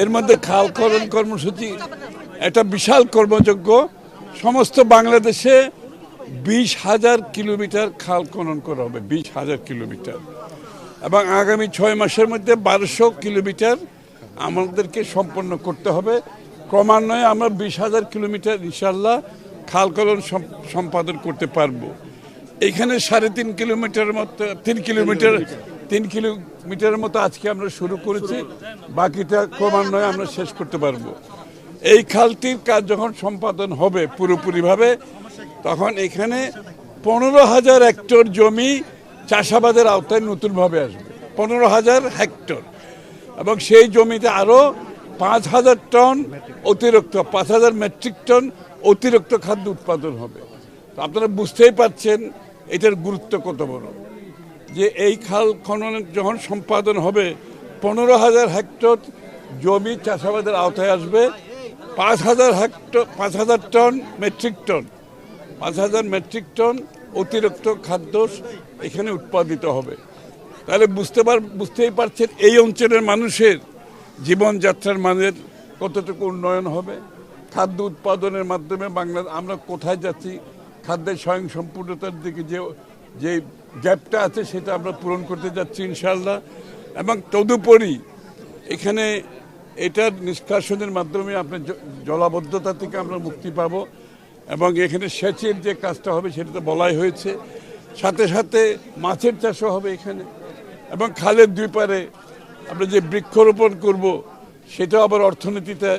এর মধ্যে খাল খনন কর্মসূচি একটা বিশাল কর্মযজ্ঞ। সমস্ত বাংলাদেশে 20,000 কিলোমিটার খাল খনন করা হবে, 20,000 কিলোমিটার, এবং আগামী 6 মাসের মধ্যে 1200 কিলোমিটার আমাদেরকে সম্পন্ন করতে হবে। ক্রমান্বয়ে আমরা 20,000 কিলোমিটার ইনশাল্লাহ খাল খনন সম্পাদন করতে পারবো। এখানে 3.5 কিলোমিটার মতো 3 কিলোমিটারের মতো আজকে আমরা শুরু করেছি, বাকিটা ক্রমান্বয়ে আমরা শেষ করতে পারবো। এই খালটির কাজ যখন সম্পাদন হবে পুরোপুরিভাবে, তখন এখানে 15,000 হেক্টর জমি চাষাবাদের আওতায় নতুনভাবে আসবে, 15,000 হেক্টর, এবং সেই জমিতে আরও 5,000 টন অতিরিক্ত 5,000 মেট্রিক টন অতিরিক্ত খাদ্য উৎপাদন হবে। তো আপনারা বুঝতেই পারছেন এটার গুরুত্ব কত বড়, যে এই খাল খনন যখন সম্পাদন হবে 15,000 হেক্টর জমি চাষাবাদের আওতায় আসবে, 5,000 ton metric ton 5,000 metric ton অতিরিক্ত খাদ্য এখানে উৎপাদিত হবে। তাহলে বুঝতেই পারছেন এই অঞ্চলের মানুষের জীবনযাত্রার মানের কতটুকু উন্নয়ন হবে। খাদ্য উৎপাদনের মাধ্যমে আমরা কোথায় যাচ্ছি, খাদ্যের স্বয়ংসম্পূর্ণতার দিকে যে গ্যাপটা আছে সেটা আমরা পূরণ করতে যাচ্ছি ইনশাআল্লাহ। এবং তদুপরি এখানে এটার নিষ্কাশনের মাধ্যমে আপনার জলাবদ্ধতা থেকে আমরা মুক্তি পাব, এবং এখানে সেচের যে কাজটা হবে সেটা তো বলাই হয়েছে। সাথে সাথে মাছের চাষও হবে এখানে, এবং খালের দুই পারে আমরা যে বৃক্ষরোপণ করব সেটাও আবার অর্থনীতিতে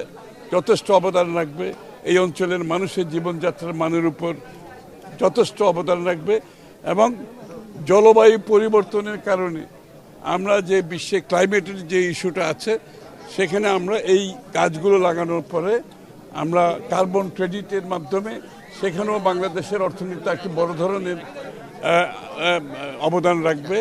যথেষ্ট অবদান রাখবে, এই অঞ্চলের মানুষের জীবনযাত্রার মানের উপর যথেষ্ট অবদান রাখবে। এবং জলবায়ু পরিবর্তনের কারণে আমরা যে বিশ্বে ক্লাইমেটের যে ইস্যুটা আছে, সেখানে আমরা এই গাছগুলো লাগানোর পরে আমরা কার্বন ক্রেডিটের মাধ্যমে সেখানেও বাংলাদেশের অর্থনীতিতে একটি বড় ধরনের অবদান রাখবে।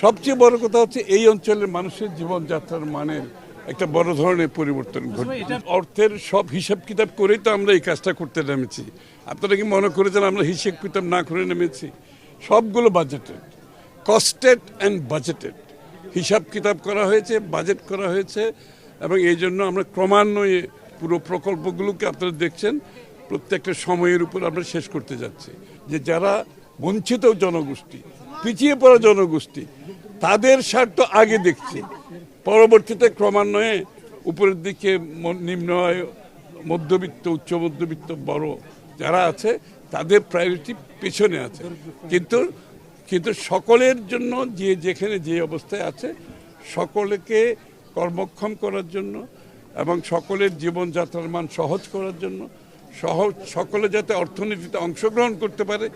সবচেয়ে বড় কথা হচ্ছে এই অঞ্চলের মানুষের জীবনযাত্রার মানের একটা বড় ধরনের পরিবর্তন ঘটবে। অর্থের সব হিসাব কিতাব করেই তো আমরা এই কাজটা করতে নেমেছি। আপনারা কি মনে করেছেন আমরা হিসাব কিতাব না করে নেমেছি? সবগুলো বাজেটেড, কস্টেড অ্যান্ড বাজেটেড, হিসাব কিতাব করা হয়েছে, বাজেট করা হয়েছে, এবং এই জন্য আমরা ক্রমান্বয়ে পুরো প্রকল্পগুলোকে আপনারা দেখছেন প্রত্যেকটা সময়ের উপর আমরা শেষ করতে যাচ্ছি। যে যারা বঞ্চিত জনগোষ্ঠী, পিছিয়ে পড়া জনগোষ্ঠী, তাদের স্বার্থ আগে দেখছি, পরবর্তীতে ক্রমান্বয়ে উপরের দিকে নিম্ন আয়, মধ্যবিত্ত, উচ্চ মধ্যবিত্ত, বড় যারা আছে তাদের প্রায়োরিটি পেছনে আছে। কিন্তু সকলের জন্য যেখানে যে অবস্থায় আছে সকলকে কর্মক্ষম করার জন্য এবং সকলের জীবনযাত্রার মান সহজ করার জন্য, সকলে যাতে অর্থনীতিতে অংশগ্রহণ করতে পারে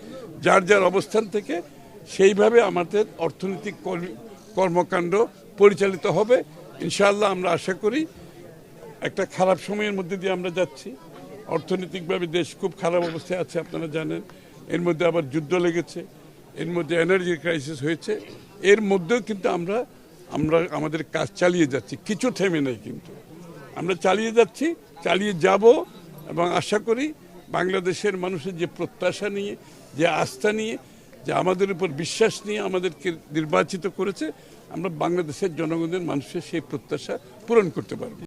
যার যার অবস্থান থেকে, সেইভাবে আমাদের অর্থনৈতিক কর্মকাণ্ড পরিচালিত হবে ইনশাআল্লাহ। আমরা আশা করি একটা খারাপ সময়ের মধ্যে দিয়ে আমরা যাচ্ছি, অর্থনৈতিকভাবে দেশ খুব খারাপ অবস্থায় আছে আপনারা জানেন, এর মধ্যে আবার যুদ্ধ লেগেছে, এর মধ্যে এনার্জি ক্রাইসিস হয়েছে, এর মধ্যেও কিন্তু আমরা আমাদের কাজ চালিয়ে যাচ্ছি, কিছু থেমে নেই, কিন্তু আমরা চালিয়ে যাচ্ছি, চালিয়ে যাব, এবং আশা করি বাংলাদেশের মানুষের যে প্রত্যাশা নিয়ে, যে আস্থা নিয়ে, যে আমাদের উপর বিশ্বাস নিয়ে আমাদেরকে নির্বাচিত করেছে, আমরা বাংলাদেশের জনগণের মানুষের সেই প্রত্যাশা পূরণ করতে পারব।